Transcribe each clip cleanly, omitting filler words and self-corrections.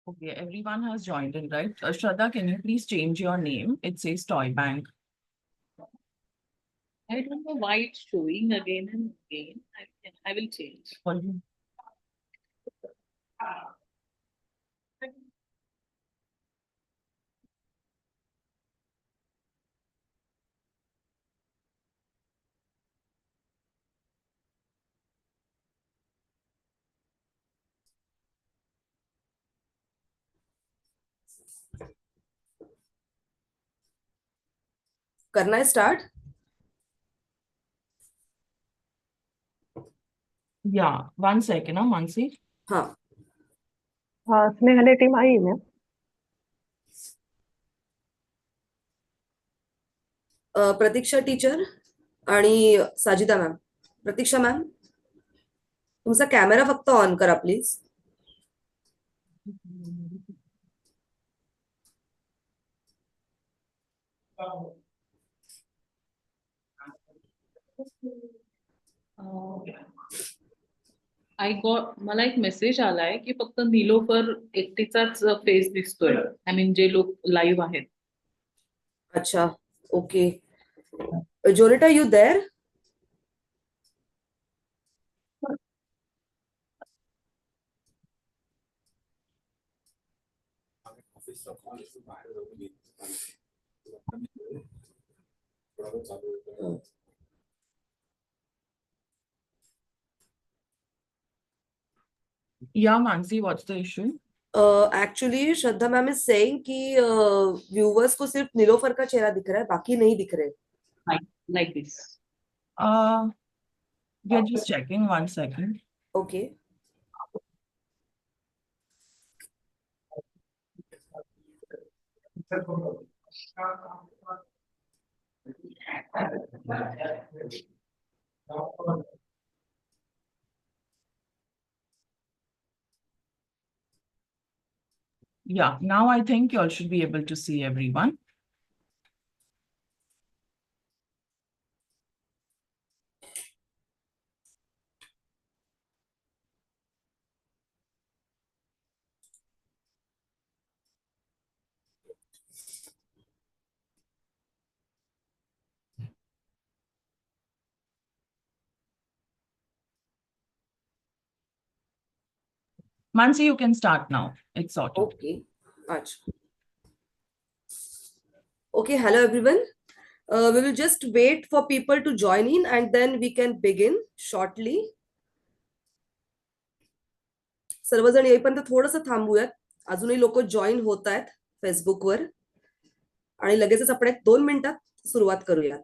Okay, everyone has joined in, right? Shraddha, can you please change your name? It says Toy Bank. I don't know why it's showing again and again. I will change. करना है start. Yeah, 1 second, Mansi. हाँ. हाँ, Snehal team आई है ma'am. Pratiksha teacher आणि Sajida ma'am. Pratiksha ma'am, तुमचा camera फक्त on करा please. मला एक मेसेज आलाय की फक्त निलोफर एकटीचाच फेस दिसतोय. आय मीन जे लोक लाईव्ह आहेत. अच्छा, okay. Jonita, you there? Yeah, Mansi, what's the issue? Actually Shraddha ma'am is saying कि व्यूवर्स को सिर्फ नीलोफर का चेहरा दिख रहा है, बाकी नहीं दिख रहे. Like this. We are just checking 1 second. Okay. Yeah, now I think you all should be able to see everyone. Mansi, you can start now. It's sorted. Okay. अच्छा. Okay, hello everyone. We will just wait for people to join in and then we can begin shortly. सर्वजण येईपर्यंत थोडंसं थांबूयात. अजूनही लोक join होत आहेत फेसबुकवर आणि लगेचच आपण 1-2 मिनिटात सुरुवात करूयात.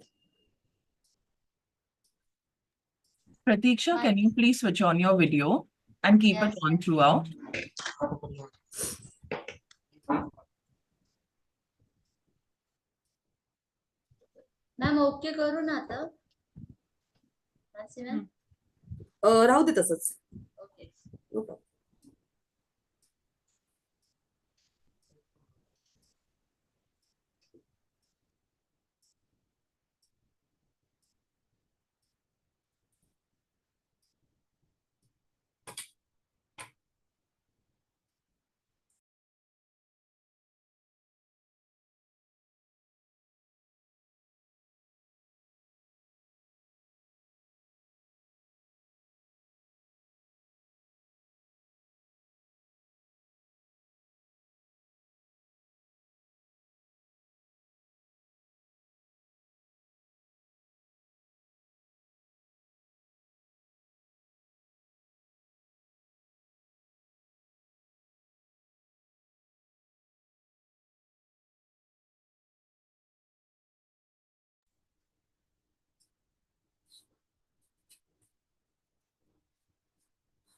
Pratiksha, can you please switch on your video and keep it on throughout? Ma'am okay करू ना आता. राहू दे तसंच. Okay. No problem.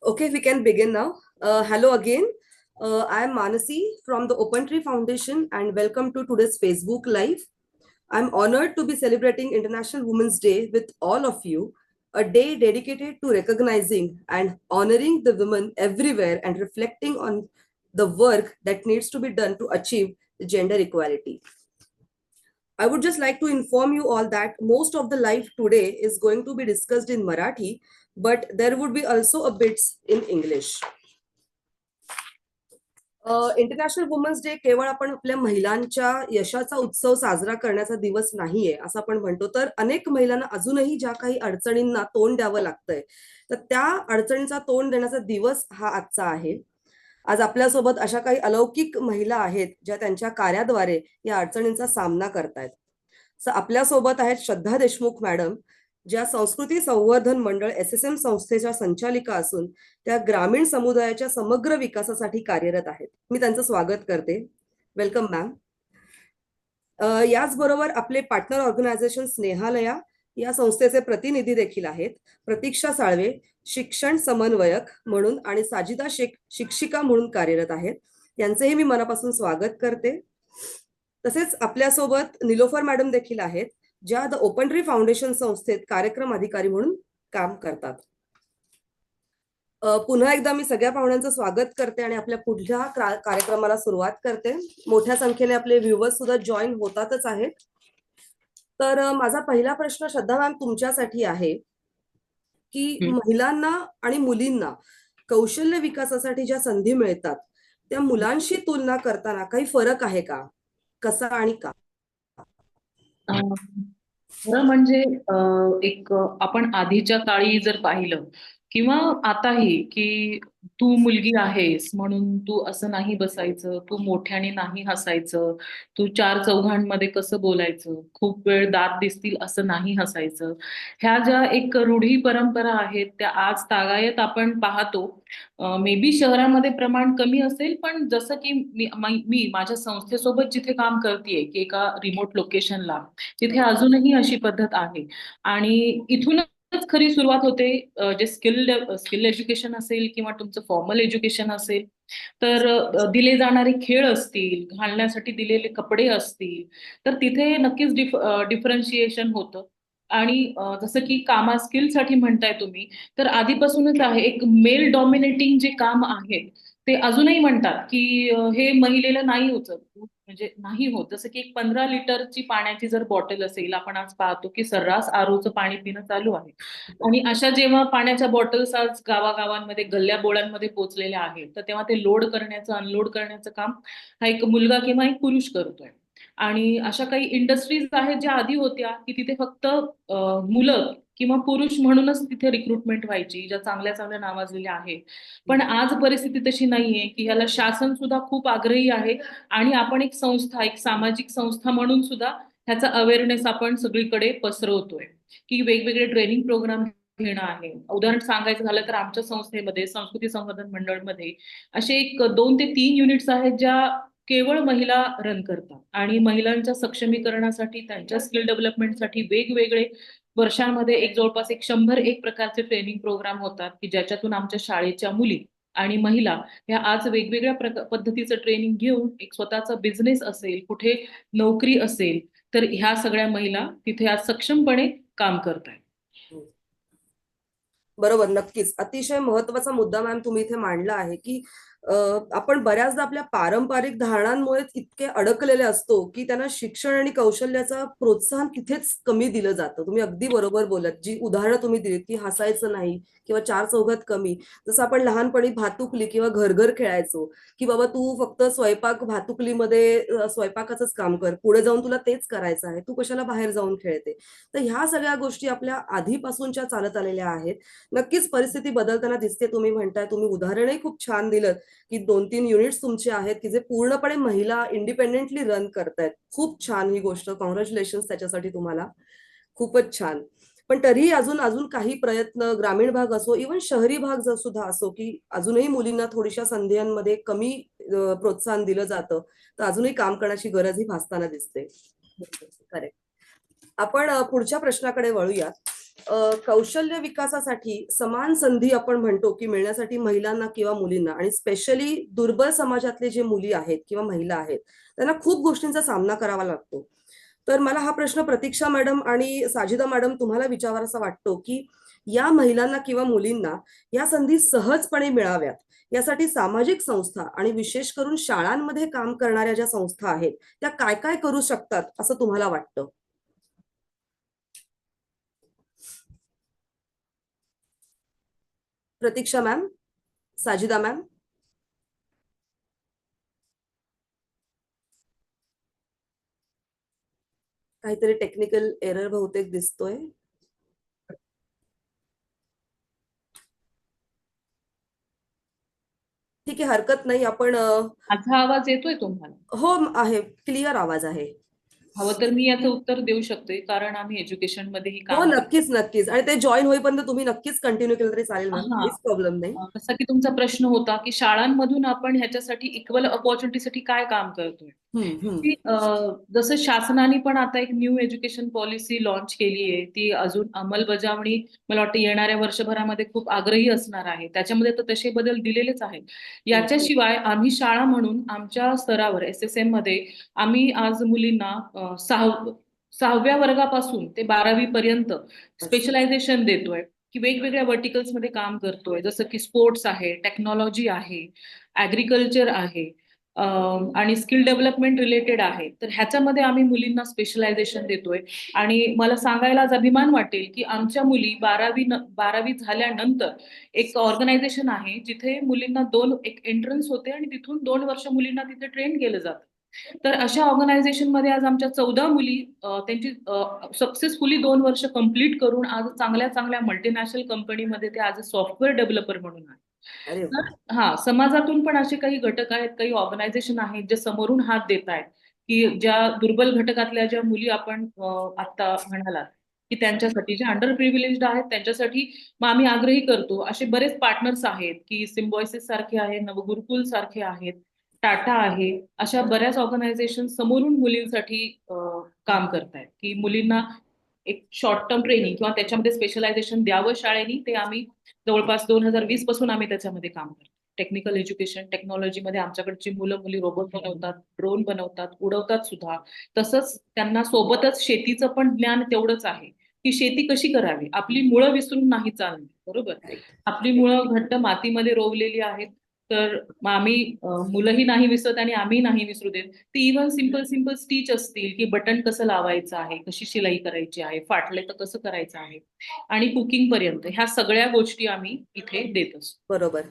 Okay, we can begin now. Hello again. I am Manasi from the Open Tree Foundation and welcome to today's Facebook Live. I'm honored to be celebrating International Women's Day with all of you, a day dedicated to recognizing and honoring the women everywhere and reflecting on the work that needs to be done to achieve gender equality. I would just like to inform you all that most of the live today is going to be discussed in Marathi, but there would be also a bits in English. International women's day केवळ आपण आपल्या महिलांच्या यशाचा उत्सव साजरा करण्याचा दिवस नाहीये असं आपण म्हणतो, तर अनेक महिलांना अजूनही ज्या काही अडचणींना तोंड द्यावं लागतंय तर त्या अडचणींचा तोंड देण्याचा दिवस हा आजचा आहे. आज आपल्यासोबत अशा काही अलौकिक महिला आहेत ज्या त्यांच्या कार्याद्वारे या अडचणींचा सामना करतायत. आपल्यासोबत आहेत श्रद्धा देशमुख मॅडम, ज्या संस्कृती संवर्धन मंडळ SSM संस्थेच्या संचालिका असून त्या ग्रामीण समुदायाच्या समग्र विकासासाठी कार्यरत आहेत. मी त्यांचं स्वागत करते. Welcome ma'am. याचबरोबर आपले पार्टनर ऑर्गनायझेशन स्नेहालया या संस्थेचे प्रतिनिधी देखील आहेत. प्रतीक्षा साळवे शिक्षण समन्वयक म्हणून आणि साजिदा शेख शिक्षिका म्हणून कार्यरत आहेत. यांचेही मी मनापासून स्वागत करते. तसेच आपल्यासोबत निलोफर मॅडम देखील आहेत, ज्या द ओपन ट्री फाउंडेशन संस्थेत कार्यक्रम अधिकारी म्हणून काम करतात. पुन्हा एकदा मी सगळ्या पाहुण्यांचं स्वागत करते आणि आपल्या पुढल्या कार्यक्रमाला सुरुवात करते. मोठ्या संख्येने आपले व्ह्युअर्स सुद्धा जॉईन होतातच आहेत. तर माझा पहिला प्रश्न श्रद्धा मॅम तुमच्यासाठी आहे की महिलांना आणि मुलींना कौशल्य विकासासाठी ज्या संधी मिळतात त्या मुलांशी तुलना करताना काही फरक आहे का, कसा आणि का? खरं म्हणजे एक आपण आधीच्या काळी जर पाहिलं किंवा आताही की तू मुलगी आहेस म्हणून तू असं नाही बसायचं, तू मोठ्याने नाही हसायचं, तू चार चौघांमध्ये कसं बोलायचं, खूप वेळ दात दिसतील असं नाही हसायचं. ह्या ज्या एक रूढी परंपरा आहेत त्या आज तागायत आपण पाहतो. मे बी शहरामध्ये प्रमाण कमी असेल, पण जसं की मी माझ्या संस्थेसोबत जिथे काम करतेय की एका रिमोट लोकेशनला, तिथे अजूनही अशी पद्धत आहे. आणि इथूनच खरी सुरुवात होते. जे स्किल एज्युकेशन असेल किंवा तुमचं फॉर्मल एज्युकेशन असेल, तर दिले जाणारे खेळ असतील, घालण्यासाठी दिलेले कपडे असतील, तर तिथे नक्कीच डिफरन्शिएशन होतं. आणि जसं की स्किलसाठी म्हणताय तुम्ही, तर आधीपासूनच आहे एक मेल डॉमिनेटिंग जे काम आहे ते अजूनही म्हणतात की हे महिलेला नाही उचल, म्हणजे नाही होत. जसं की एक 15 लिटरची पाण्याची जर बॉटल असेल, आपण आज पाहतो की सर्रास आरोचं पाणी पिणं चालू आहे. आणि अशा जेव्हा पाण्याच्या बॉटल्स आज गावागावांमध्ये गल्ल्या बोळांमध्ये पोहोचलेल्या आहेत, तर तेव्हा ते लोड करण्याचं अनलोड करण्याचं काम हा एक मुलगा किंवा एक पुरुष करतोय. आणि अशा काही इंडस्ट्रीज आहेत ज्या आधी होत्या की तिथे फक्त मुलं किंवा पुरुष म्हणूनच तिथे रिक्रुटमेंट व्हायची, ज्या चांगल्या चांगल्या नावाजलेल्या आहेत. पण आज परिस्थिती तशी नाहीये की ह्याला शासन सुद्धा खूप आग्रही आहे आणि आपण एक संस्था, एक सामाजिक संस्था म्हणून सुद्धा ह्याचा अवेअरनेस आपण सगळीकडे पसरवतोय की वेगवेगळे ट्रेनिंग प्रोग्राम घेणं आहे. उदाहरण सांगायचं झालं तर आमच्या संस्थेमध्ये संस्कृती संवर्धन मंडळमध्ये असे एक 2 ते 3 युनिट्स आहेत ज्या केवळ महिला रन करतात आणि महिलांच्या सक्षमीकरणासाठी, त्यांच्या स्किल डेव्हलपमेंटसाठी वेगवेगळे वर्षांमध्ये जवळपास 101 प्रकारचे ट्रेनिंग प्रोग्राम होतात की ज्याच्यातून आमच्या शाळेच्या मुली आणि महिला ह्या आज वेगवेगळ्या पद्धतीचं ट्रेनिंग घेऊन एक स्वतःचा बिझनेस असेल, कुठे नोकरी असेल, तर ह्या सगळ्या महिला तिथे आज सक्षमपणे काम करतायत. बरोबर, नक्कीच. अतिशय महत्वाचा मुद्दा मॅम तुम्ही इथे मांडला आहे की आपण बऱ्याचदा आपल्या पारंपरिक धारणांमुळेच इतके अडकलेले असतो की त्यांना शिक्षण आणि कौशल्याचं प्रोत्साहन तिथेच कमी दिलं जातं. तुम्ही अगदी बरोबर बोलत. जी उदाहरणं तुम्ही दिलीत की हसायचं नाही किंवा चार चौघात कमी, जसं आपण लहानपणी भातुकली किंवा घर खेळायचो की बाबा तू फक्त भातुकलीमध्ये स्वयंपाकाचंच काम कर, पुढे जाऊन तुला तेच करायचं आहे, तू कशाला बाहेर जाऊन खेळते. तर ह्या सगळ्या गोष्टी आपल्या आधीपासूनच्या चालत आलेल्या आहेत. नक्कीच परिस्थिती बदलताना दिसते. तुम्ही म्हणताय, तुम्ही उदाहरणही खूप छान दिलं की 2-3 युनिट्स तुमचे आहेत की जे पूर्णपणे महिला इंडिपेंडेंटली रन करतायत. खूप छान ही गोष्ट, कॉंग्रॅच्युलेशन्स त्याच्यासाठी तुम्हाला. खूपच छान. पण तरीही अजून काही प्रयत्न, ग्रामीण भाग असो, इव्हन शहरी भाग सुद्धा असो, की अजूनही मुलींना थोडीशा संधींमध्ये कमी प्रोत्साहन दिलं जातं, तर अजूनही काम करण्याची गरज ही भासताना दिसते. करेक्ट. आपण पुढच्या प्रश्नाकडे वळूयात. कौशल्य विकासासाठी समान संधी आपण म्हणतो की मिळण्यासाठी महिलांना किंवा मुलींना आणि स्पेशली दुर्बल समाजातले जे मुली आहेत किंवा महिला आहेत त्यांना खूप गोष्टींचा सामना करावा लागतो. तर मला हा प्रश्न प्रतीक्षा मॅडम आणि साजिदा मॅडम तुम्हाला विचारावासा वाटतो की या महिलांना किंवा मुलींना या संधी सहजपणे मिळाव्यात यासाठी सामाजिक संस्था आणि विशेष करून शाळांमध्ये काम करणाऱ्या ज्या संस्था आहेत त्या काय काय करू शकतात असं तुम्हाला वाटतं? प्रतीक्षा मॅम, साजिदा मॅम. काहीतरी टेक्निकल एरर बहुतेक दिसतोय. ठीक आहे, हरकत नाही. आपण माझा आवाज येतोय तुम्हाला? हो आहे, क्लिअर आवाज आहे. हवं तर मी याचं उत्तर देऊ शकते, कारण आम्ही एज्युकेशन मध्येही हो, काम करतो. नक्कीच नक्कीच. आणि ते जॉईन होईपर्यंत तुम्ही नक्कीच कंटिन्यू केलं तरी चालेल मॅम, हा. काहीच प्रॉब्लेम नाही. जसा की तुमचा प्रश्न होता की शाळांमधून आपण ह्याच्यासाठी इक्वल अपॉर्च्युनिटीसाठी काय काम करतोय. की, जसं शासनाने पण आता एक न्यू एज्युकेशन पॉलिसी लॉन्च केली आहे, ती अजून अंमलबजावणी मला वाटतं येणाऱ्या वर्षभरामध्ये खूप आग्रही असणार आहे. त्याच्यामध्ये तर तसे बदल दिलेलेच आहेत. याच्याशिवाय आम्ही शाळा म्हणून आमच्या स्तरावर SSM मध्ये आम्ही आज मुलींना 6व्या वर्गापासून ते 12वी पर्यंत स्पेशलायझेशन देतोय, की वेगवेगळ्या वर्टिकल्स मध्ये काम करतोय, जसं की स्पोर्ट्स आहे, टेक्नॉलॉजी आहे, ऍग्रिकल्चर आहे, आणि स्किल डेव्हलपमेंट रिलेटेड आहे. तर ह्याच्यामध्ये आम्ही मुलींना स्पेशलायझेशन देतोय. आणि मला सांगायला आज अभिमान वाटेल की आमच्या मुली 12वी झाल्यानंतर एक ऑर्गनायझेशन आहे जिथे मुलींना एक एंट्रन्स होते आणि तिथून 2 वर्ष मुलींना तिथे ट्रेन केलं जातं. तर अशा ऑर्गनायझेशन मध्ये आज आमच्या 14 मुली त्यांची सक्सेसफुली 2 वर्ष कंप्लीट करून आज चांगल्या चांगल्या मल्टीनॅशनल कंपनीमध्ये ते आज सॉफ्टवेअर डेव्हलपर म्हणून आहे. अरे वा. तर समाजातून पण असे काही घटक आहेत, काही ऑर्गनायझेशन आहेत जे समोरून हात देत आहेत, की ज्या दुर्बल घटकातल्या ज्या मुली आपण आता म्हणालात की त्यांच्यासाठी जे अंडर प्रिव्हिलेज्ड आहेत त्यांच्यासाठी मग आम्ही आग्रही करतो. असे बरेच पार्टनर्स आहेत की सिम्बॉयसिस सारखे आहे, नवगुरुकुल सारखे आहेत, टाटा आहे, अशा बऱ्याच ऑर्गनायझेशन समोरून मुलींसाठी काम करतायत की मुलींना एक शॉर्ट टर्म ट्रेनिंग किंवा त्याच्यामध्ये स्पेशलायझेशन द्यावं शाळेनी. ते आम्ही जवळपास 2020 पासून आम्ही त्याच्यामध्ये काम करतो. टेक्निकल एज्युकेशन, टेक्नॉलॉजीमध्ये आमच्याकडची मुलं मुली रोबोट बनवतात, ड्रोन बनवतात, उडवतात सुद्धा. तसंच त्यांना सोबतच शेतीचं पण ज्ञान तेवढंच आहे की शेती कशी करावी. आपली मुळं विसरून नाही चालणार, बरोबर. आपली मुळं घट्ट मातीमध्ये रोवलेली आहेत. तर आम्ही मुलंही नाही विसरत आणि आम्ही नाही विसरू देत. ती इव्हन सिंपल स्टिच असतील की बटन कसं लावायचं आहे, कशी शिलाई करायची आहे, फाटले तर कसं करायचं आहे, आणि कुकिंग पर्यंत ह्या सगळ्या गोष्टी आम्ही इथे देत असतो. बरोबर.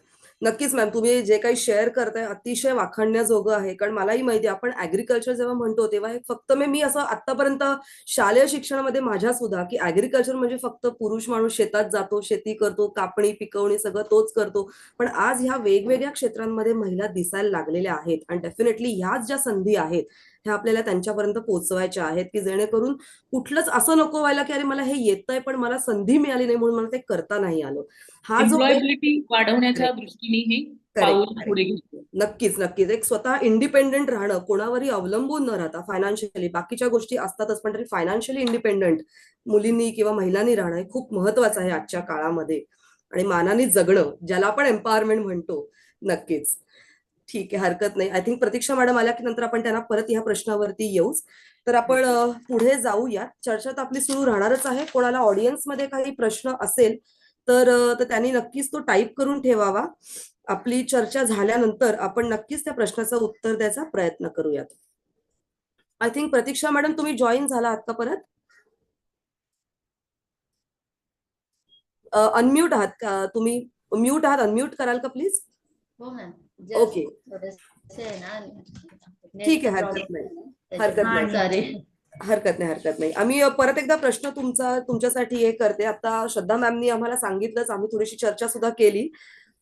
नक्कीच मॅम, तुम्ही जे काही शेअर करताय अतिशय वाखाणण्याजोगं आहे. कारण मलाही माहिती आहे, आपण ऍग्रिकल्चर जेव्हा म्हणतो तेव्हा फक्त मी असं आतापर्यंत शालेय शिक्षणामध्ये माझ्या सुद्धा की ऍग्रिकल्चर म्हणजे फक्त पुरुष माणूस शेतात जातो, शेती करतो, कापणी पिकवणी सगळं तोच करतो. पण आज ह्या वेगवेगळ्या क्षेत्रांमध्ये महिला दिसायला लागलेल्या आहेत आणि डेफिनेटली ह्याच ज्या संधी आहेत ह्या आपल्याला त्यांच्यापर्यंत पोहोचवायच्या आहेत की जेणेकरून कुठलंच असं नको व्हायला की अरे मला हे येतंय पण मला संधी मिळाली नाही म्हणून मला ते करता नाही आलं. हा जो एम्प्लॉयबिलिटी वाढवण्याच्या दृष्टीने हे पाऊल पुढे घेतो. नक्कीच नक्कीच एक स्वतः इंडिपेंडेंट राहणं, कोणावरही अवलंबून न राहता, फायनान्शियली बाकीच्या गोष्टी असतातच पण तरी फायनान्शियली इंडिपेंडेंट मुलींनी किंवा महिलांनी राहणं हे खूप महत्वाचं आहे आजच्या काळामध्ये. आणि मानाने जगणं ज्याला आपण एम्पॉवरमेंट म्हणतो. नक्कीच. ठीक आहे, हरकत नाही. आय थिंक प्रतीक्षा मॅडम आल्या की नंतर आपण त्यांना परत ह्या प्रश्नावरती येऊच. तर आपण पुढे जाऊया. चर्चा तर आपली सुरू राहणारच आहे. कोणाला ऑडियन्समध्ये काही प्रश्न असेल तर त्यांनी नक्कीच तो टाईप करून ठेवावा. आपली चर्चा झाल्यानंतर आपण नक्कीच त्या प्रश्नाचं उत्तर द्यायचा प्रयत्न करूयात. आय थिंक प्रतीक्षा मॅडम तुम्ही जॉईन झाला आहात का परत? अनम्यूट आहात का तुम्ही? म्यूट आहात, अनम्यूट कराल का प्लीज? हो मॅम. ओके. ठीक आहे, हरकत हरकत नाही. सॉरी. हरकत नाही. आम्ही परत एकदा प्रश्न तुमच्यासाठी हे करते. आता श्रद्धा मॅमनी आम्हाला सांगितलंच, आम्ही थोडीशी चर्चा सुद्धा केली,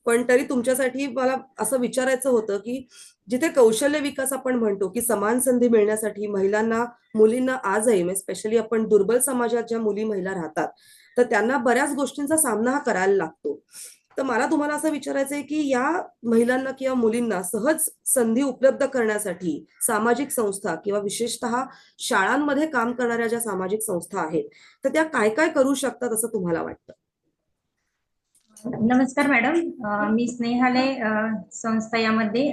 पण तरी तुमच्यासाठी मला असं विचारायचं होतं की जिथे कौशल्य विकास आपण म्हणतो की समान संधी मिळण्यासाठी महिलांना, मुलींना आजही म्हणजे स्पेशली आपण दुर्बल समाजात ज्या मुली महिला राहतात तर त्यांना बऱ्याच गोष्टींचा सामना हा करायला लागतो. तर मला तुम्हाला असं विचारायचं आहे की या महिलांना किंवा मुलींना सहज संधी उपलब्ध करण्यासाठी सामाजिक संस्था किंवा विशेषतः शाळांमध्ये काम करणाऱ्या ज्या सामाजिक संस्था आहेत तर त्या काय काय करू शकतात असं तुम्हाला वाटतं? नमस्कार मॅडम, मी स्नेहालय संस्था यामध्ये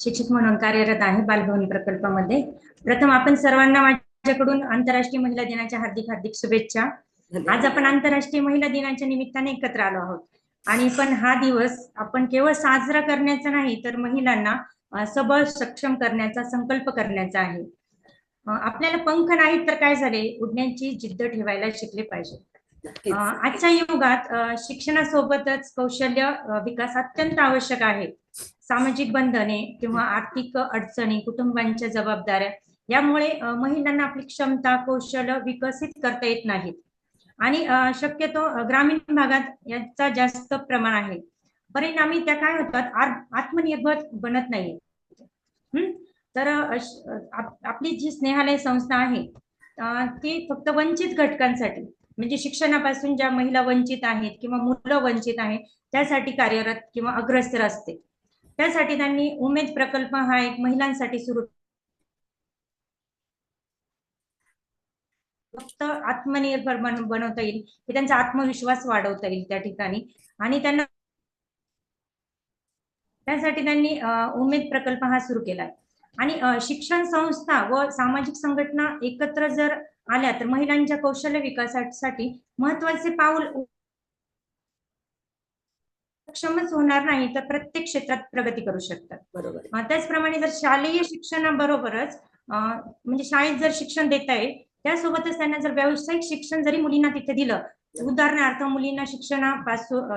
शिक्षक म्हणून कार्यरत आहे बालभवन प्रकल्पामध्ये. प्रथम आपण सर्वांना माझ्याकडून आंतरराष्ट्रीय महिला दिनाच्या हार्दिक हार्दिक शुभेच्छा. आज आपण आंतरराष्ट्रीय महिला दिनाच्या निमित्ताने एकत्र आलो आहोत आणि पण हा दिवस आपण केवळ साजरा करण्याचा नाही तर महिलांना सबळ सक्षम करण्याचा संकल्प करण्याचा आहे. आपल्याला पंख नाहीत तर काय झाले, उडण्याची जिद्द ठेवायला शिकले पाहिजे. आजच्या युगात शिक्षणासोबतच कौशल्य विकास अत्यंत आवश्यक आहे. सामाजिक बंधने किंवा आर्थिक अडचणी, कुटुंबांच्या जबाबदाऱ्या यामुळे महिलांना आपली क्षमता कौशल्य विकसित करता येत नाहीत आणि शक्यतो ग्रामीण भागात याचा जास्त प्रमाण आहे. परिणामी त्या काय होतात, आत्मनिर्भर बनत नाही. तर आपली जी स्नेहालय संस्था आहे ती फक्त वंचित घटकांसाठी म्हणजे शिक्षणापासून ज्या महिला वंचित आहेत किंवा मुलं वंचित आहेत त्यासाठी कार्यरत किंवा अग्रसर असते. त्यासाठी त्यांनी उमेद प्रकल्प हा एक महिलांसाठी सुरू फक्त आत्मनिर्भर बनवता येईल की त्यांचा आत्मविश्वास वाढवता येईल त्या ठिकाणी आणि त्यासाठी त्यांनी उमेद प्रकल्प हा सुरू केलाय. आणि शिक्षण संस्था व सामाजिक संघटना एकत्र जर आल्या तर महिलांच्या कौशल्य विकासासाठी महत्वाचे पाऊल सक्षमच होणार नाही तर प्रत्येक क्षेत्रात प्रगती करू शकतात. बरोबर. त्याचप्रमाणे जर शालेय शिक्षणाबरोबरच म्हणजे शाळेत जर शिक्षण देता येईल त्यासोबतच त्यांना जर व्यावसायिक शिक्षण जरी मुलींना तिथे दिलं, उदाहरणार्थ मुलींना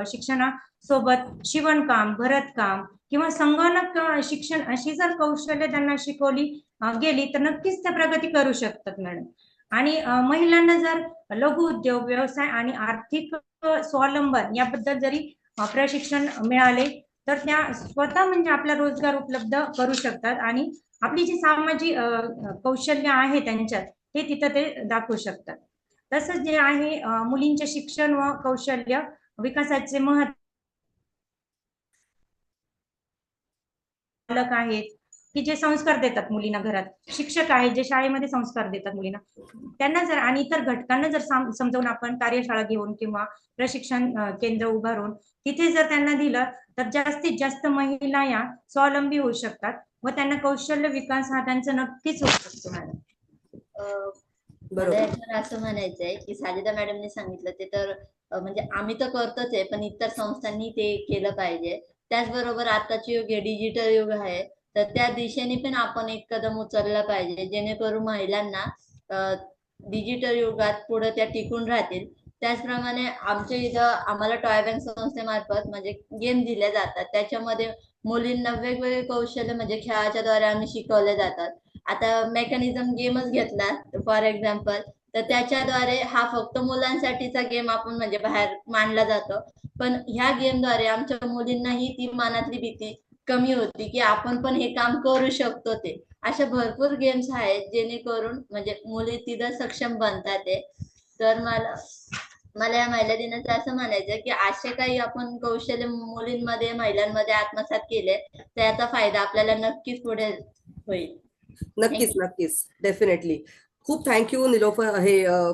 शिक्षणासोबत शिवणकाम, भरतकाम किंवा संगणक शिक्षण अशी जर कौशल्य त्यांना शिकवली गेली तर नक्कीच त्या प्रगती करू शकतात मॅडम. आणि महिलांना जर लघु उद्योग, व्यवसाय आणि आर्थिक स्वावलंबन याबद्दल जरी प्रशिक्षण मिळाले तर त्या स्वतः म्हणजे आपला रोजगार उपलब्ध करू शकतात आणि आपली जी सामाजिक कौशल्य आहे त्यांच्यात ते तिथं ते दाखवू शकतात. तसंच जे आहे मुलींचे शिक्षण व कौशल्य विकासाचे महत्व आहेत की जे संस्कार देतात मुलींना, घरात शिक्षक आहेत जे शाळेमध्ये संस्कार देतात मुलींना, त्यांना जर आणि इतर घटकांना जर समजावून आपण कार्यशाळा घेऊन किंवा प्रशिक्षण केंद्र उभारून तिथे जर त्यांना दिलं तर जास्तीत जास्त महिला या स्वावलंबी होऊ शकतात व त्यांना कौशल्य विकास हा त्यांचा नक्कीच होऊ शकतो मॅडम. मला याच्यावर असं म्हणायचंय की साजिदा मॅडमने सांगितलं ते तर म्हणजे आम्ही तर करतोच आहे पण इतर संस्थांनी ते केलं पाहिजे. त्याचबरोबर आताचे युग हे डिजिटल युग आहे तर त्या दिशेने पण आपण एक कदम उचलला पाहिजे जेणेकरून महिलांना डिजिटल युगात पुढे त्या टिकून राहतील. त्याचप्रमाणे आमच्या इथं आम्हाला टॉय बँक संस्थेमार्फत म्हणजे गेम दिले जातात त्याच्यामध्ये मुलींना वेगवेगळे कौशल्य म्हणजे खेळाच्या द्वारे आम्ही शिकवले जातात. आता मेकॅनिझम गेमच घेतला फॉर एक्झाम्पल तर त्याच्याद्वारे हा फक्त मुलांसाठीचा गेम आपण म्हणजे बाहेर मांडला जातो पण ह्या गेमद्वारे आमच्या मुलींनाही ती मनातली भीती कमी होती की आपण पण हे काम करू शकतो. ते अशा भरपूर गेम्स आहेत जेणेकरून म्हणजे मुली तिथं सक्षम बनतात. तर मला या महिला दिनाचं असं म्हणायचं की असे काही आपण कौशल्य मुलींमध्ये महिलांमध्ये आत्मसात केले तर याचा फायदा आपल्याला नक्कीच पुढे होईल. नक्कीच नक्कीच डेफिनेटली. खूप थँक्यू निलोफर,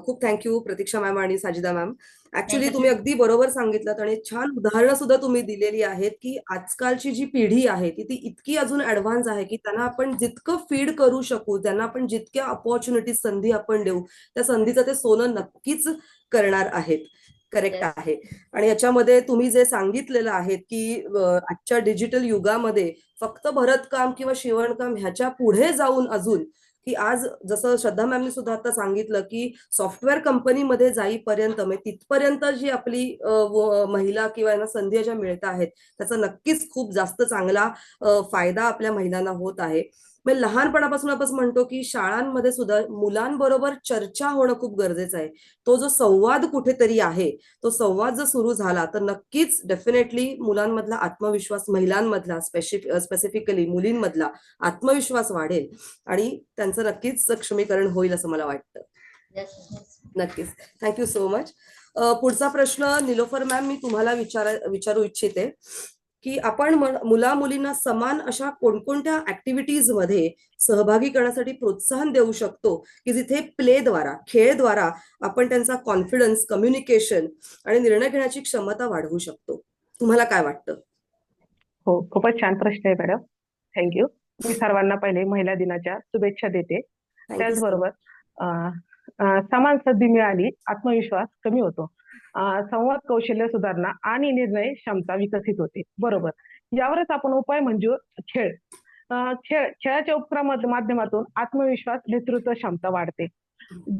खूप थँक्यू प्रतीक्षा मॅम आणि साजिदा मॅम. ऍक्च्युली तुम्ही अगदी बरोबर सांगितलं आणि छान उदाहरणं सुद्धा तुम्ही दिलेली आहेत की आजकालची जी पिढी आहे ती इतकी अजून ऍडव्हान्स आहे की त्यांना आपण जितकं फीड करू शकू, त्यांना आपण जितक्या अपॉर्च्युनिटीज संधी आपण देऊ त्या संधीचं ते सोनं नक्कीच करणार आहेत. करेक्ट आहे. आणि याच्यामध्ये तुम्ही जे सांगितलेलं आहे की आजच्या डिजिटल युगामध्ये फक्त भरतकाम किंवा शिवणकाम ह्याच्या पुढे जाऊन अजून की आज जसं श्रद्धा मॅमनी सुद्धा आता सांगितलं की सॉफ्टवेअर कंपनीमध्ये जाईपर्यंत तिथपर्यंत जी आपली महिला किंवा यांना संधी ज्या मिळत आहेत त्याचा नक्कीच खूप जास्त चांगला फायदा आपल्या महिलांना होत आहे. मग लहानपणापासून आपण म्हणतो की शाळांमध्ये सुद्धा मुलांबरोबर चर्चा होणं खूप गरजेचं आहे. तो जो संवाद कुठेतरी आहे तो संवाद जर सुरू झाला तर नक्कीच डेफिनेटली मुलांमधला आत्मविश्वास, महिलांमधला स्पेसिफिकली मुलींमधला आत्मविश्वास वाढेल आणि त्यांचं नक्कीच सक्षमीकरण होईल असं मला वाटतं. Yes, yes. नक्कीच. Thank you so much. पुढचा प्रश्न निलोफर मॅम मी तुम्हाला विचारू इच्छिते की आपण मुला मुलींना समान अशा कोणकोणत्या ऍक्टिव्हिटीज मध्ये सहभागी करण्यासाठी प्रोत्साहन देऊ शकतो की जिथे प्लेद्वारा खेळद्वारा आपण त्यांचा कॉन्फिडन्स, कम्युनिकेशन आणि निर्णय घेण्याची क्षमता वाढवू शकतो. तुम्हाला काय वाटतं? हो, खूपच छान प्रश्न आहे मॅडम. थँक्यू. मी सर्वांना पहिले महिला दिनाच्या शुभेच्छा देते. थँक्यू. त्याचबरोबर समान संधी मिळाली, आत्मविश्वास कमी होतो, संवाद कौशल्य सुधारणा आणि निर्णय क्षमता विकसित होते. बरोबर. यावरच आपण उपाय म्हणजे खेळ. खेळाच्या उपक्रमाच्या माध्यमातून आत्मविश्वास, नेतृत्व क्षमता वाढते.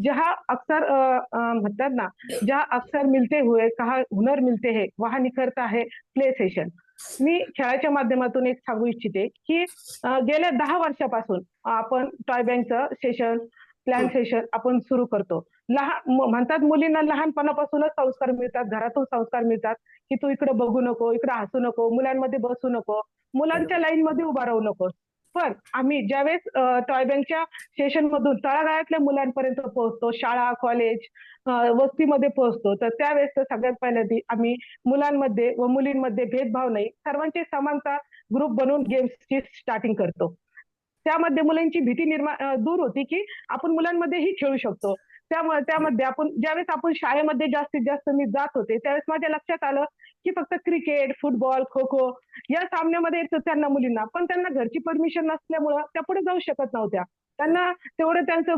जहाँ अक्सर म्हणतात ना, जहाँ अक्सर मिलते हुए कहा हुनर मिलते है वहाँ निखरता है प्ले सेशन. मी खेळाच्या माध्यमातून एक सांगू इच्छिते की गेल्या 10 वर्षापासून आपण टॉय बँकचं सेशन, प्लॅन सेशन आपण सुरू करतो. म्हणतात मुलींना लहानपणापासूनच संस्कार मिळतात, घरातून संस्कार मिळतात की तू इकडे बघू नको, इकडे हसू नको, मुलांमध्ये बसू नको, मुलांच्या लाईन मध्ये उभा राहू नको. पण आम्ही ज्यावेळेस टॉय बँकच्या सेशन मधून तळागाळातल्या मुलांपर्यंत पोहोचतो, शाळा, कॉलेज, वस्तीमध्ये पोहोचतो, तर त्यावेळेस तर सगळ्यात पहिल्यांदा आम्ही मुलांमध्ये व मुलींमध्ये भेदभाव नाही, सर्वांची समानता ग्रुप बनवून गेम्सची स्टार्टिंग करतो. त्यामध्ये मुलांची भीती दूर होती की आपण मुलांमध्येही खेळू शकतो. त्यामध्ये आपण ज्यावेळेस आपण शाळेमध्ये जास्तीत जास्त मी जात होते त्यावेळेस माझ्या लक्षात आलं की फक्त क्रिकेट, फुटबॉल, खो खो या सामन्यामध्ये येतं त्यांना मुलींना, पण त्यांना घरची परमिशन नसल्यामुळं त्या पुढे जाऊ शकत नव्हत्या. त्यांना तेवढं त्यांचं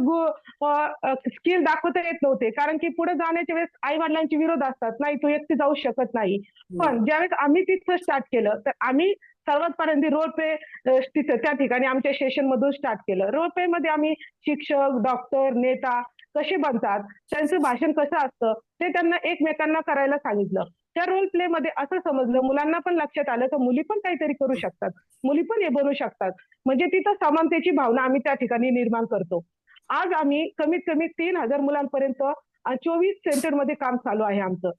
स्किल दाखवता येत नव्हते, कारण की पुढे जाण्याच्या वेळेस आई वडिलांचे विरोध असतात, नाही तू एकटी जाऊ शकत नाही. पण ज्यावेळेस आम्ही तिथं स्टार्ट केलं तर आम्ही सर्वात पहिल्यांदा रोल प्ले तिथं त्या ठिकाणी आमच्या सेशन मधून स्टार्ट केलं. रोल प्ले मध्ये आम्ही शिक्षक, डॉक्टर, नेता कसे बनतात, त्यांचं भाषण कसं असतं ते त्यांना एकमेकांना करायला सांगितलं. त्या रोल प्ले मध्ये असं समजलं, मुलांना पण लक्षात आलं तर मुली पण काहीतरी करू शकतात, मुली पण हे बनू शकतात. म्हणजे तिथं समानतेची भावना आम्ही त्या ठिकाणी निर्माण करतो. आज आम्ही कमीत कमी 3,000 मुलांपर्यंत 24 सेंटरमध्ये काम चालू आहे आमचं.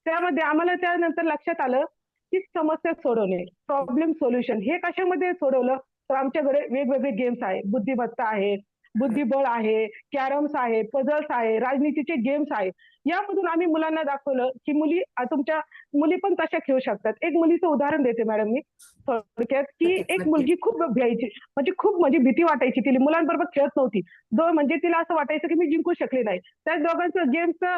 त्यामध्ये आम्हाला त्यानंतर लक्षात आलं की समस्या सोडवणे, प्रॉब्लेम सोल्युशन हे कशामध्ये सोडवलं तर आमच्याकडे वेगवेगळे गेम्स आहे, बुद्धिमत्ता आहे, बुद्धिबळ आहे, कॅरम्स आहे, पझल्स आहे, राजनीतीचे गेम्स आहे. यामधून आम्ही मुलांना दाखवलं की तुमच्या मुली पण तशा खेळू शकतात. एक मुलीचं उदाहरण देते मॅडम मी थोडक्यात की एक मुलगी खूप भ्यायची, म्हणजे भीती वाटायची, तिला मुलांबरोबर खेळत नव्हती. म्हणजे तिला असं वाटायचं की मी जिंकू शकले नाही. त्या दोघांचं गेमचं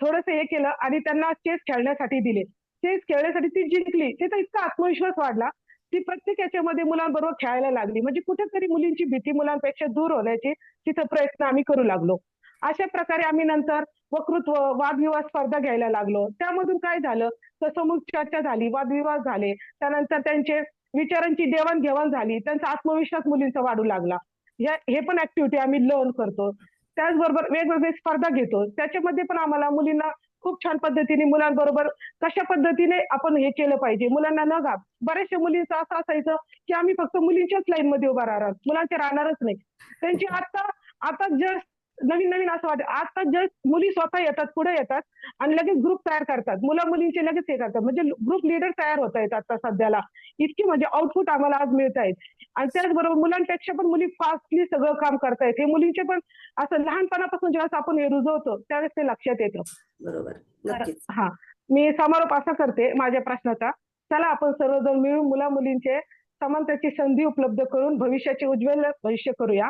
थोडंसं हे केलं आणि त्यांना चेस खेळण्यासाठी दिले. चेस खेळण्यासाठी ती जिंकली, तिचा इतका आत्मविश्वास वाढला, ती प्रत्येक याच्यामध्ये मुलांबरोबर खेळायला लागली. म्हणजे कुठेतरी मुलींची भीती मुलांपेक्षा दूर होण्याची तिथं प्रयत्न आम्ही करू लागलो. अशा प्रकारे आम्ही नंतर वक्तृत्व, वादविवाद स्पर्धा घ्यायला लागलो. त्यामधून काय झालं तर समूह चर्चा झाली, वादविवाद झाले, त्यानंतर त्यांचे विचारांची देवाणघेवाण झाली, त्यांचा आत्मविश्वास मुलींचा वाढू लागला. हे पण ऍक्टिव्हिटी आम्ही लर्न करतो. त्याचबरोबर वेगवेगळे स्पर्धा घेतो, त्याच्यामध्ये पण आम्हाला मुलींना खूप छान पद्धतीने मुलांबरोबर कशा पद्धतीने आपण हे केलं पाहिजे, मुलांना न घाब. बऱ्याचशा मुलींचं असं असायचं की आम्ही फक्त मुलींच्याच लाईन मध्ये उभा राहणार, मुलांचे राहणारच नाही. त्यांची आता जस्ट नवीन असं वाटतं, आता जस्ट मुली स्वतः येतात, पुढे येतात आणि लगेच ग्रुप तयार करतात, मुलींचे लगेच हे करतात. म्हणजे ग्रुप लीडर तयार होत आहेत आता सध्याला. इतकी म्हणजे आउटपुट आम्हाला आज मिळत आहेत. आणि त्याचबरोबर मुलांपेक्षा पण मुली फास्टली सगळं काम करतायत. हे मुलींचे पण असं लहानपणापासून जेव्हा आपण हे रुजवतो त्यावेळेस ते लक्षात येतं. बरोबर. नक्कीच. हा, मी समारोप असा करते माझ्या प्रश्नाचा. चला आपण सर्वजण मिळून मुला मुलींचे समानतेची संधी उपलब्ध करून भविष्याचे उज्ज्वल भविष्य करूया.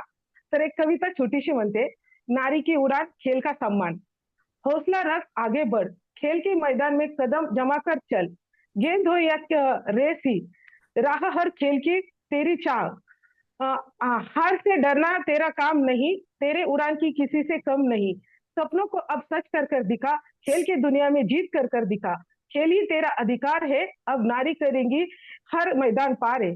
तर एक कविता छोटीशी म्हणते, नारी की उड़ान खेल का सम्मान, हौसला रख आगे बढ़, खेल के मैदान में कदम जमा कर चल, गेंद हो या रेस ही, राह हर खेल की तेरी चाह, हार से डरना तेरा काम नहीं, तेरे उड़ान की किसी से कम नहीं, सपनों को अब सच कर कर दिखा, खेल की दुनिया में जीत कर कर दिखा, खेल ही तेरा अधिकार है, अब नारी करेंगी हर मैदान पार है.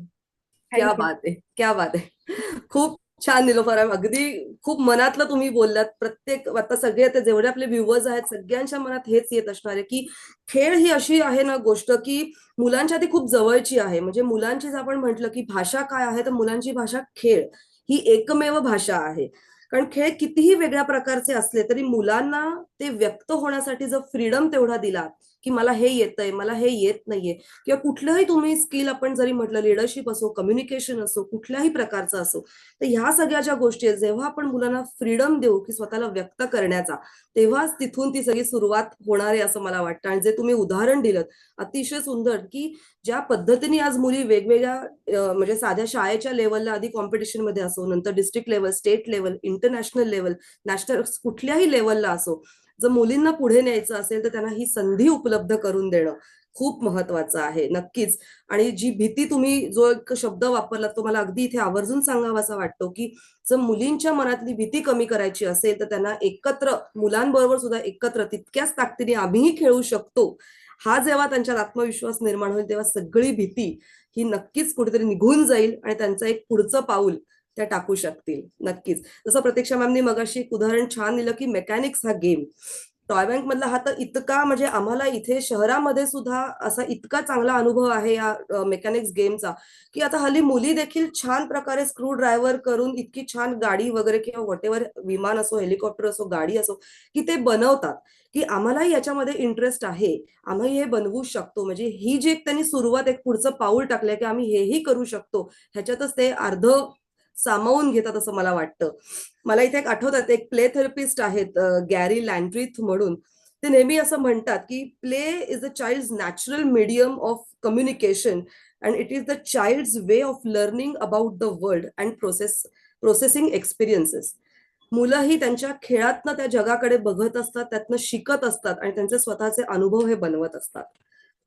क्या बात आहे, क्या बात आहे. खूप छान निलोफर मॅम, अगदी खूप मनातलं तुम्ही बोललात. प्रत्येक आता सगळे आता जेवढे आपले व्ह्युअर्स आहेत सगळ्यांच्या मनात हेच येत असणार आहे की खेळ ही अशी आहे ना गोष्ट की मुलांच्या ती खूप जवळची आहे. म्हणजे मुलांचीच आपण म्हटलं की भाषा काय आहे तर मुलांची भाषा खेळ ही एकमेव भाषा आहे. कारण खेळ कितीही वेगळ्या प्रकारचे असले तरी मुलांना ते व्यक्त होण्यासाठी जर फ्रीडम तेवढा दिला, की मला हे येतंय, मला हे येत नाहीये, किंवा कुठलंही तुम्ही स्किल आपण जरी म्हटलं, लिडरशिप असो, कम्युनिकेशन असो, कुठल्याही प्रकारचं असो, तर ह्या सगळ्या ज्या गोष्टी आहेत, जेव्हा आपण मुलांना फ्रीडम देऊ की स्वतःला व्यक्त करण्याचा, तेव्हाच तिथून ती सगळी सुरुवात होणार आहे असं मला वाटतं. आणि जे तुम्ही उदाहरण दिलं अतिशय सुंदर, की ज्या पद्धतीने आज मुली वेगवेगळ्या म्हणजे साध्या शाळेच्या लेवलला आधी कॉम्पिटिशन मध्ये असो, नंतर district level, state level, international level, national, कुठल्याही लेवलला असो, जर मुलींना पुढे न्यायचं असेल तर त्यांना ही संधी उपलब्ध करून देणं खूप महत्वाचं आहे. नक्कीच. आणि जी भीती, तुम्ही जो एक शब्द वापरला तो मला अगदी इथे आवर्जून सांगावासा वाटतो, की जर मुलींच्या मनातली भीती कमी करायची असेल तर त्यांना एकत्र, मुलांबरोबर सुद्धा एकत्र तितक्याच ताकदीने आम्हीही खेळू शकतो, हा जेव्हा त्यांच्यात आत्मविश्वास निर्माण होईल, तेव्हा सगळी भीती ही नक्कीच कुठेतरी निघून जाईल आणि त्यांचं एक पुढचं पाऊल त्या टाकू शकतील. नक्कीच. जसं प्रतीक्षा मॅमनी मगाशी एक उदाहरण छान दिलं, की मेकॅनिक्स हा गेम, टॉय बँक मधला हा तर इतका, म्हणजे आम्हाला इथे शहरामध्ये सुद्धा असा इतका चांगला अनुभव आहे या मेकॅनिक्स गेमचा, की आता हल्ली मुली देखील छान प्रकारे स्क्रू ड्रायव्हर करून इतकी छान गाडी वगैरे, किंवा व्हॉटेवर, विमान असो, हेलिकॉप्टर असो, गाडी असो, की ते बनवतात, की आम्हालाही याच्यामध्ये इंटरेस्ट आहे, आम्ही हे बनवू शकतो. म्हणजे ही जी एक त्यांनी सुरुवात, एक पुढचं पाऊल टाकलंय, की आम्ही हेही करू शकतो, ह्याच्यातच ते अर्ध सामावून घेतात असं मला वाटतं. मला इथे एक आठवतात, एक प्ले थेरपिस्ट आहेत गॅरी लँड्रिथ म्हणून. ते नेहमी असं म्हणतात, की play is a child's natural medium of communication and it is the child's way of learning about the world and processing experiences. मुलंही त्यांच्या खेळातनं त्या जगाकडे बघत असतात, त्यातनं शिकत असतात आणि त्यांचे स्वतःचे अनुभव हे बनवत असतात.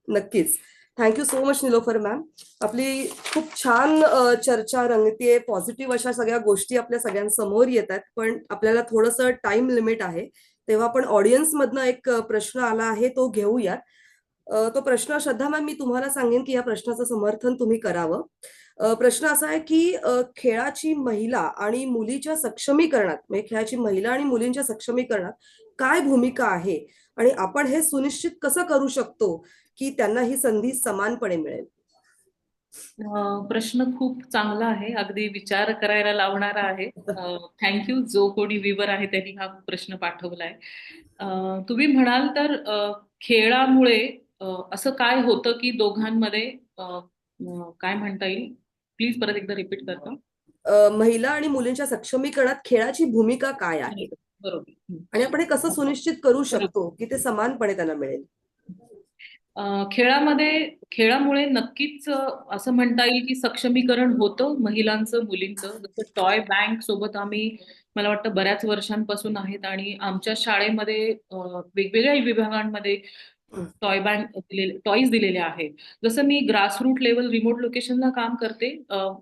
नक्कीच. Thank you so much Nilofar ma'am. आपली खूप छान चर्चा रंगतीये, पॉझिटिव्ह अशा सगळ्या गोष्टी आपल्या सगळ्यांसमोर येत आहेत, पण आपल्याला थोडंसं टाइम लिमिट आहे, तेव्हा आपण ऑडियन्स मधनं एक प्रश्न आला आहे तो घेऊयात. तो प्रश्न, श्रद्धा मॅम, मी तुम्हाला सांगेन की या प्रश्नाचं समर्थन तुम्ही करावं. प्रश्न असा आहे की खेळाची महिला आणि मुलीच्या सक्षमीकरणात, म्हणजे खेळाची महिला आणि मुलींच्या सक्षमीकरणात काय भूमिका आहे आणि आपण हे सुनिश्चित कसं करू शकतो की त्यांना ही संधी समानपणे मिळेल. प्रश्न खूप चांगला आहे, अगदी विचार करायला लावणारा आहे. थँक्यू, जो कोणी व्ह्यूवर आहे त्यांनी हा प्रश्न पाठवलाय. तुम्ही म्हणाल तर खेळामुळे असं काय होतं की दोघांमध्ये काय म्हणता येईल, प्लीज परत एकदा रिपीट करता. महिला आणि मुलींच्या सक्षमीकरणात खेळाची भूमिका काय आहे बरोबर. आणि आपण हे कसं सुनिश्चित करू शकतो की ते समानपणे त्यांना मिळेल. खेळामुळे नक्कीच असं म्हणता येईल की सक्षमीकरण होतं महिलांचं, मुलींचं. जसं टॉय बँक सोबत आम्ही, मला वाटतं बऱ्याच वर्षांपासून आहेत आणि आमच्या शाळेमध्ये वेगवेगळ्या विभागांमध्ये टॉयज दिलेले आहेत. जसं मी ग्रासरूट लेवल रिमोट लोकेशनला काम करते,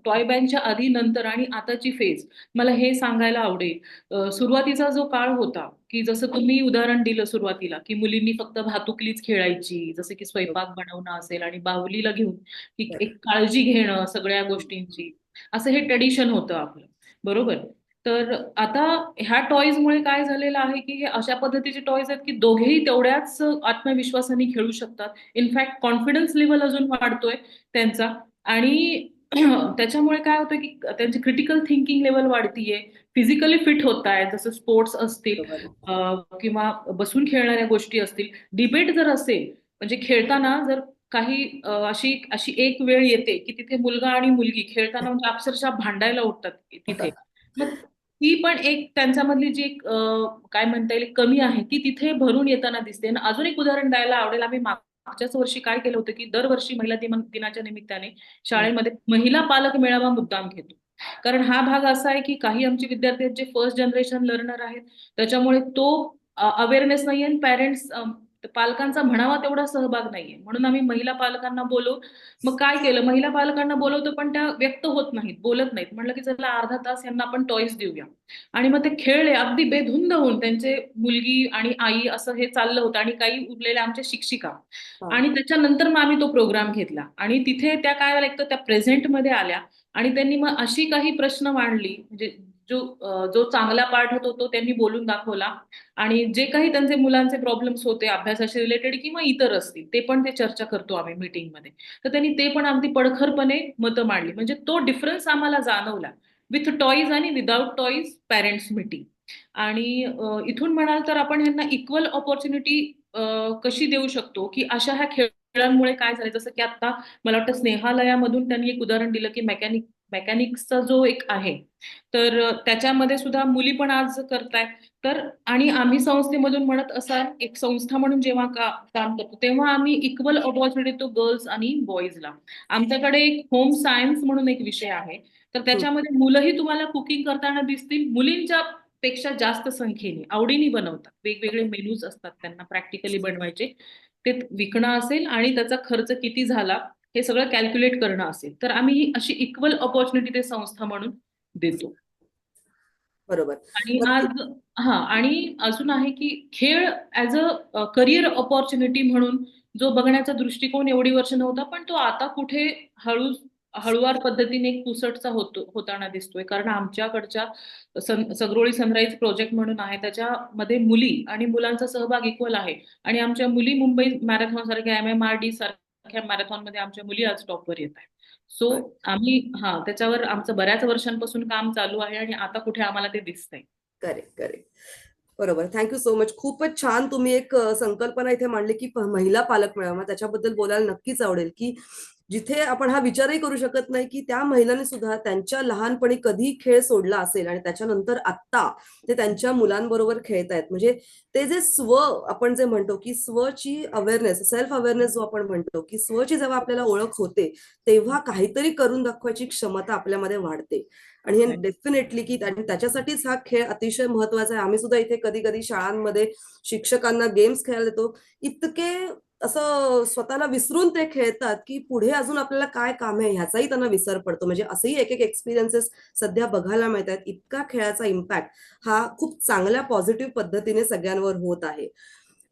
टॉय बँकच्या आधी, नंतर आणि आताची फेज मला हे सांगायला आवडेल. सुरुवातीचा जो काळ होता, की जसं तुम्ही उदाहरण दिलं सुरुवातीला, की मुलींनी फक्त भातुकलीच खेळायची, जसं की स्वयंपाक बनवणं असेल आणि बाहुलीला घेऊन एक काळजी घेणं सगळ्या गोष्टींची, असं हे ट्रेडिशन होतं आपलं, बरोबर. तर आता ह्या टॉयजमुळे काय झालेलं आहे की हे अशा पद्धतीचे टॉयज आहेत की दोघेही तेवढ्याच आत्मविश्वासाने खेळू शकतात. इनफॅक्ट कॉन्फिडन्स लेवल अजून वाढतोय त्यांचा, आणि त्याच्यामुळे काय होतं की त्यांची क्रिटिकल थिंकिंग लेवल वाढतीये, फिजिकली फिट होत आहेत, जसं स्पोर्ट्स असतील किंवा बसून खेळणाऱ्या गोष्टी असतील. डिबेट जर असेल, म्हणजे खेळताना जर काही अशी एक वेळ येते की तिथे मुलगा आणि मुलगी खेळताना म्हणजे अक्षरशः भांडायला उठतात तिथे, मग ती पण एक त्यांच्यामधली जी एक काय म्हणता येईल कमी आहे ती तिथे भरून येताना दिसते. आणि अजून एक उदाहरण द्यायला आवडेल, आम्ही मागच्याच वर्षी काय केलं होतं की दरवर्षी महिला दिनाच्या निमित्ताने शाळेमध्ये महिला पालक मेळावा मुद्दाम घेतो. कारण हा भाग असा आहे की काही आमचे विद्यार्थी जे फर्स्ट जनरेशन लर्नर आहेत, त्याच्यामुळे तो अवेअरनेस नाहीये आणि पॅरेंट्स, पालकांचा म्हणावा तेवढा सहभाग नाहीये, म्हणून आम्ही महिला पालकांना बोलवू. मग काय केलं, महिला पालकांना बोलवतो पण त्या व्यक्त होत नाहीत, बोलत नाहीत. म्हटलं की चला अर्धा तास यांना आपण टॉयज देऊया, आणि मग ते खेळले अगदी बेधुंद होऊन, त्यांचे मुलगी आणि आई असं हे चाललं होतं, आणि काही उरलेल्या आमच्या शिक्षिका. आणि त्याच्यानंतर मग आम्ही तो प्रोग्राम घेतला आणि तिथे त्या काय झालं, एक तर त्या प्रेझेंट मध्ये आल्या आणि त्यांनी मग अशी काही प्रश्न मांडली, म्हणजे जो चांगला पार्ट होतो तो त्यांनी बोलून दाखवला, आणि जे काही त्यांचे मुलांचे प्रॉब्लेम्स होते अभ्यासाशी रिलेटेड किंवा इतर असतील ते पण ते चर्चा करतो आम्ही मीटिंगमध्ये, तर त्यांनी ते पण अगदी पडखरपणे मतं मांडली. म्हणजे तो डिफरन्स आम्हाला जाणवला विथ टॉईज आणि विदाउट टॉईज पॅरेंट्स मीटिंग. आणि इथून म्हणाल तर आपण ह्यांना इक्वल ऑपॉर्च्युनिटी कशी देऊ शकतो की अशा ह्या खेळांमुळे काय झालं, जसं की आता मला वाटतं स्नेहालयामधून त्यांनी एक उदाहरण दिलं की मेकॅनिक्सचा जो एक आहे, तर त्याच्यामध्ये सुद्धा मुली पण आज करतायत. तर आणि आम्ही संस्थेमधून म्हणत असाल, एक संस्था म्हणून जेव्हा काम करतो तेव्हा आम्ही इक्वल अपॉर्च्युनिटी देतो गर्ल्स आणि बॉईजला. आमच्याकडे एक होम सायन्स म्हणून एक विषय आहे, तर त्याच्यामध्ये मुलंही तुम्हाला कुकिंग करताना दिसतील, मुलींच्या पेक्षा जास्त संख्येने आवडीने बनवतात. वेगवेगळे मेनूज असतात त्यांना प्रॅक्टिकली बनवायचे, ते विकणं असेल आणि त्याचा खर्च किती झाला हे सगळं कॅल्क्युलेट करणं असेल, तर आम्ही ही अशी इक्वल अपॉर्च्युनिटी ते संस्था म्हणून देतो. बरोबर. आणि नक्कीच. आज आणि अजून आहे की खेळ ऍज अ करिअर अपॉर्च्युनिटी म्हणून जो बघण्याचा दृष्टिकोन एवढी वर्ष नव्हता, पण तो आता कुठे हळूवार पद्धतीने एक पुसटचा होताना दिसतोय. कारण आमच्याकडच्या सगरोळी सनराईज प्रोजेक्ट म्हणून आहे, त्याच्यामध्ये मुली आणि मुलांचा सहभाग इक्वल आहे. आणि आमच्या मुली मुंबई मॅरेथॉन सारख्या MMRD सारख्या मॅरेथॉन मध्ये आमच्या मुली आज टॉपवर येत आहेत. सो आम्ही त्याच्यावर आमचं बऱ्याच वर्षांपासून काम चालू आहे आणि आता कुठे आम्हाला ते दिसतंय. Correct, correct. बरोबर. Thank you so much. खूपच छान तुम्ही एक संकल्पना इथे मांडली की महिला पालक मेळावा. त्याच्याबद्दल बोलायला नक्कीच आवडेल की जिथे आपण हा विचारही करू शकत नाही की त्या महिलांनी सुद्धा त्यांच्या लहानपणी कधी खेळ सोडला असेल आणि त्याच्यानंतर आत्ता ते त्यांच्या मुलांबरोबर खेळतायत. म्हणजे ते जे आपण जे म्हणतो की स्वची अवेअरनेस, सेल्फ अवेअरनेस जो आपण म्हणतो की स्वची जेव्हा आपल्याला ओळख होते तेव्हा काहीतरी करून दाखवायची क्षमता आपल्यामध्ये वाढते. आणि हे डेफिनेटली की त्याच्यासाठीच हा खेळ अतिशय महत्वाचा आहे. आम्ही सुद्धा इथे कधी कधी शाळांमध्ये शिक्षकांना गेम्स खेळायला देतो. इतके असं स्वतःला विसरून ते खेळतात की पुढे अजून आपल्याला काय काम आहे ह्याचाही त्यांना विसर पडतो. म्हणजे असंही एक एक एक्सपिरियन्सेस सध्या बघायला मिळत आहेत. इतका खेळाचा इम्पॅक्ट हा खूप चांगल्या पॉझिटिव्ह पद्धतीने सगळ्यांवर होत आहे.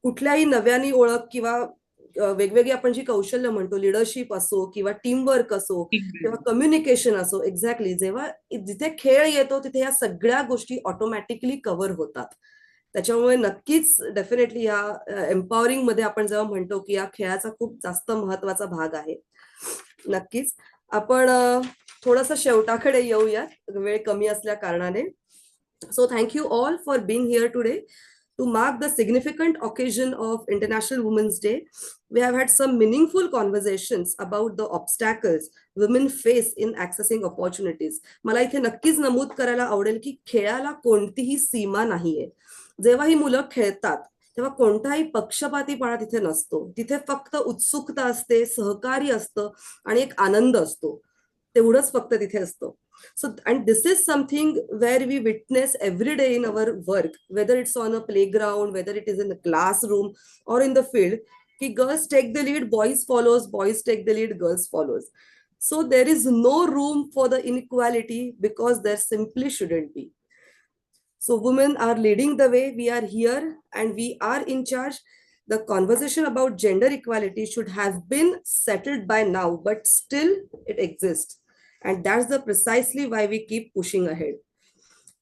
कुठल्याही नव्यानी ओळख किंवा वेगवेगळी आपण जी कौशल्य म्हणतो, लिडरशिप असो किंवा टीमवर्क असो किंवा कम्युनिकेशन असो, एक्झॅक्टली जेव्हा जिथे खेळ येतो तिथे या सगळ्या गोष्टी ऑटोमॅटिकली कव्हर होतात. त्याच्यामुळे नक्कीच डेफिनेटली या एम्पॉवरिंग मध्ये आपण जेव्हा म्हणतो की या खेळाचा खूप जास्त महत्वाचा भाग आहे. नक्कीच आपण थोडंसं शेवटाकडे येऊया, वेळ कमी असल्या कारणाने. So thank you all for being here today to mark the significant occasion of International Women's Day. We have had some meaningful conversations about the obstacles women face in accessing opportunities. मला इथे नक्कीच नमूद करायला आवडेल की खेळाला कोणतीही सीमा नाहीये. जेव्हा ही मुलं खेळतात तेव्हा कोणताही पक्षपातीपणा तिथे नसतो. तिथे फक्त उत्सुकता असते, सहकार्य असतं आणि एक आनंद असतो. तेवढंच फक्त तिथे असतं. So, and this is something where we witness every day in our work, whether it's on a playground, whether it is in the classroom or in the field, ki girls take the lead, boys follows, boys take the lead, girls follows. So there is no room for the inequality because there simply shouldn't be. So women are leading the way, we are here and we are in charge. The conversation about gender equality should have been settled by now, but still it exists. And that's the precisely why we keep pushing ahead.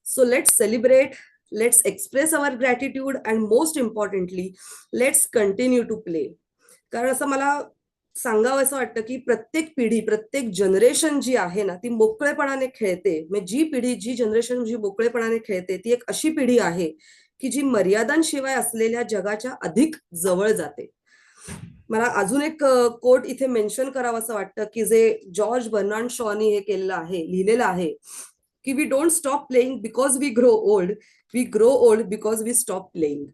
So let's celebrate, let's express our gratitude, and most importantly, let's continue to play. कारण असं मला सांगावं असं वाटतं की प्रत्येक पिढी, प्रत्येक जनरेशन जी आहे ना ती मोकळेपणाने खेळते. म्हणजे जी पिढी, जी जनरेशन जी मोकळेपणाने खेळते ती एक अशी पिढी आहे की जी मर्यादांशिवाय असलेल्या जगाच्या अधिक जवळ जाते. मला अजून एक कोट इथे मेन्शन करावं असं वाटतं की जे जॉर्ज बर्नार्ड शॉनी हे केलेलं आहे, लिहिलेलं आहे की we don't stop playing because we grow old, we grow old because we stop playing.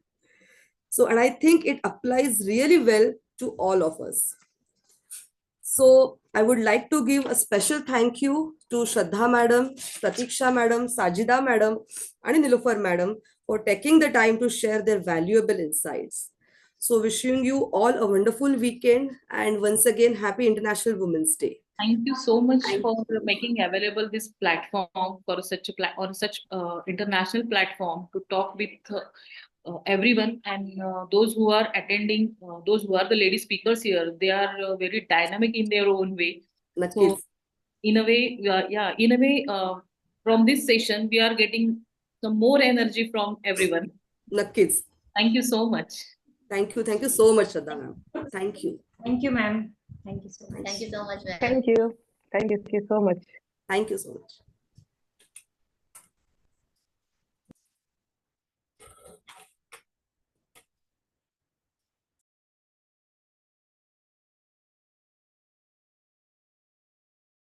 So and I think it applies really well to all of us. So I would like to give a special thank you to Shraddha madam, Pratiksha madam, Sajida madam, and Nilufar madam for taking the time to share their valuable insights. So wishing you all a wonderful weekend and once again happy International Women's Day. Thank you so much for making available this platform for such international platform to talk with everyone, and those who are attending, those who are the lady speakers here, they are very dynamic in their own way. So in a way, from this session we are getting some more energy from everyone. Nakkiz. Thank you so much. Thank you so much, Shraddha ma'am. Thank you. Thank you, ma'am. Thank you so much. Thank you so much, ma'am. Thank you so much. Thank you so much.